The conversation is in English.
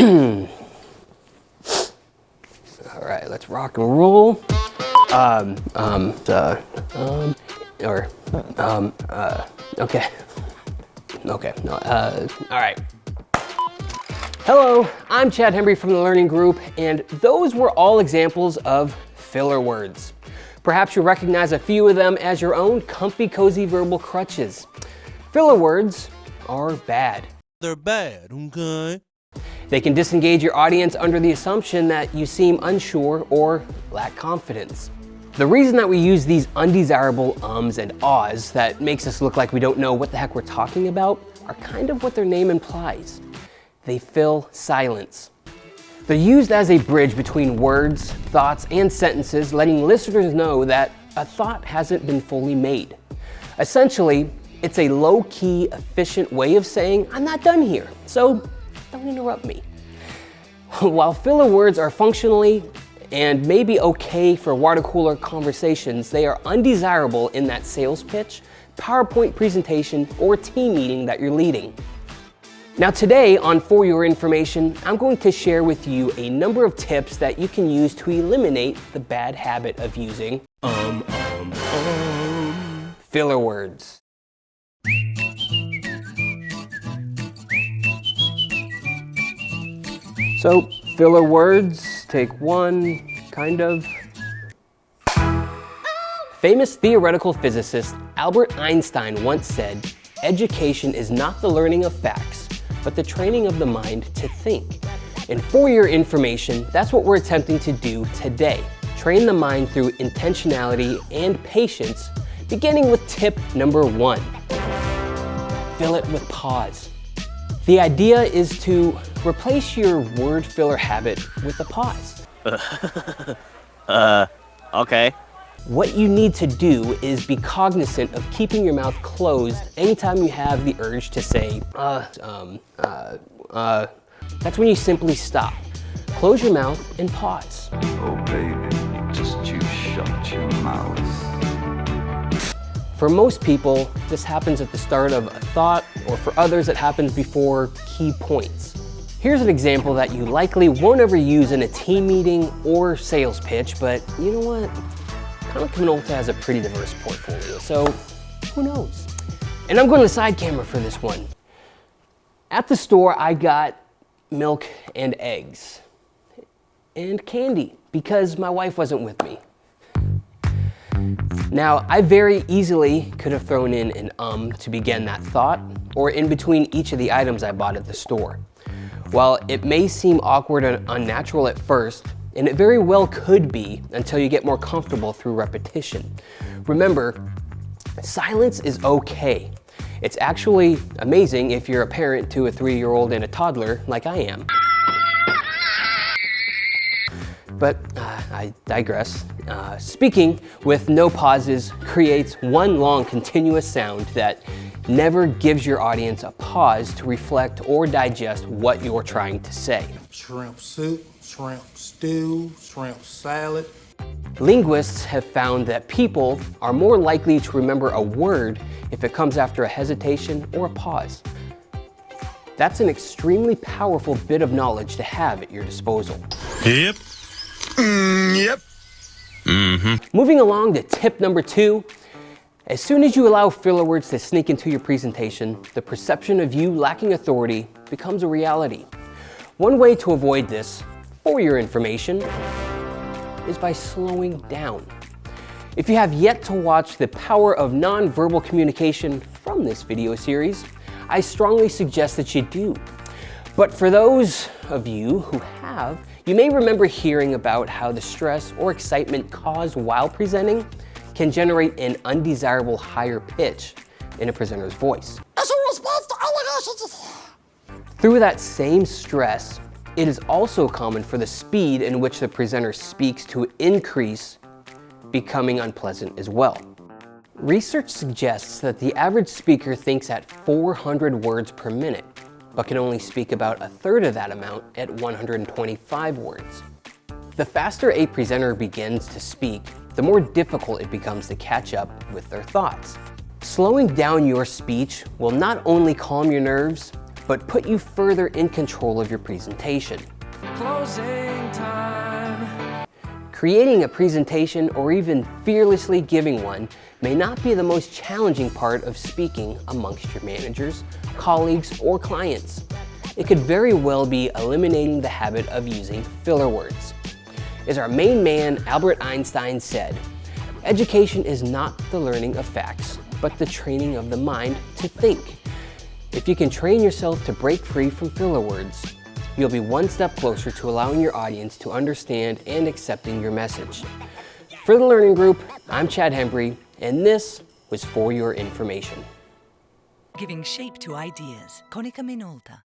All right, let's rock and roll. Okay. Okay, no, all right. Hello, I'm Chad Hembree from the Learning Group, and those were all examples of filler words. Perhaps you recognize a few of them as your own comfy, cozy verbal crutches. Filler words are bad. They're bad, okay? They can disengage your audience under the assumption that you seem unsure or lack confidence. The reason that we use these undesirable ums and ahs that makes us look like we don't know what the heck we're talking about are kind of what their name implies. They fill silence. They're used as a bridge between words, thoughts, and sentences, letting listeners know that a thought hasn't been fully made. Essentially, it's a low-key, efficient way of saying, I'm not done here, so don't interrupt me. While filler words are functionally and maybe okay for water cooler conversations, they are undesirable in that sales pitch, PowerPoint presentation, or team meeting that you're leading. Now today on For Your Information, I'm going to share with you a number of tips that you can use to eliminate the bad habit of using filler words. So, filler words, take one, kind of. Famous theoretical physicist Albert Einstein once said, "Education is not the learning of facts, but the training of the mind to think." And for your information, that's what we're attempting to do today. Train the mind through intentionality and patience, beginning with tip number 1. Fill it with pause. The idea is to replace your word filler habit with a pause. Okay. What you need to do is be cognizant of keeping your mouth closed anytime you have the urge to say, That's when you simply stop. Close your mouth and pause. Oh baby, just you shut your mouth. For most people, this happens at the start of a thought, or for others, it happens before key points. Here's an example that you likely won't ever use in a team meeting or sales pitch, but you know what? Konica Minolta has a pretty diverse portfolio, so who knows? And I'm going to side camera for this one. At the store, I got milk and eggs and candy because my wife wasn't with me. Now, I very easily could have thrown in an to begin that thought, or in between each of the items I bought at the store. While it may seem awkward and unnatural at first, and it very well could be until you get more comfortable through repetition, remember, silence is okay. It's actually amazing if you're a parent to a 3-year-old and a toddler like I am. But I digress. Speaking with no pauses creates one long continuous sound that never gives your audience a pause to reflect or digest what you're trying to say. Shrimp soup, shrimp stew, shrimp salad. Linguists have found that people are more likely to remember a word if it comes after a hesitation or a pause. That's an extremely powerful bit of knowledge to have at your disposal. Yep. Yep. Moving along to tip number 2, as soon as you allow filler words to sneak into your presentation, the perception of you lacking authority becomes a reality. One way to avoid this, for your information, is by slowing down. If you have yet to watch the power of nonverbal communication from this video series, I strongly suggest that you do. But for those of you who have, you may remember hearing about how the stress or excitement caused while presenting can generate an undesirable higher pitch in a presenter's voice. As a response to allegations. Through that same stress, it is also common for the speed in which the presenter speaks to increase, becoming unpleasant as well. Research suggests that the average speaker thinks at 400 words per minute, but can only speak about a third of that amount at 125 words. The faster a presenter begins to speak, the more difficult it becomes to catch up with their thoughts. Slowing down your speech will not only calm your nerves, but put you further in control of your presentation. Closing time. Creating a presentation or even fearlessly giving one may not be the most challenging part of speaking amongst your managers, colleagues, or clients. It could very well be eliminating the habit of using filler words. As our main man Albert Einstein said, education is not the learning of facts, but the training of the mind to think. If you can train yourself to break free from filler words, you'll be one step closer to allowing your audience to understand and accepting your message. For the Learning Group, I'm Chad Hembree, and this was For Your Information. Giving shape to ideas. Konica Minolta.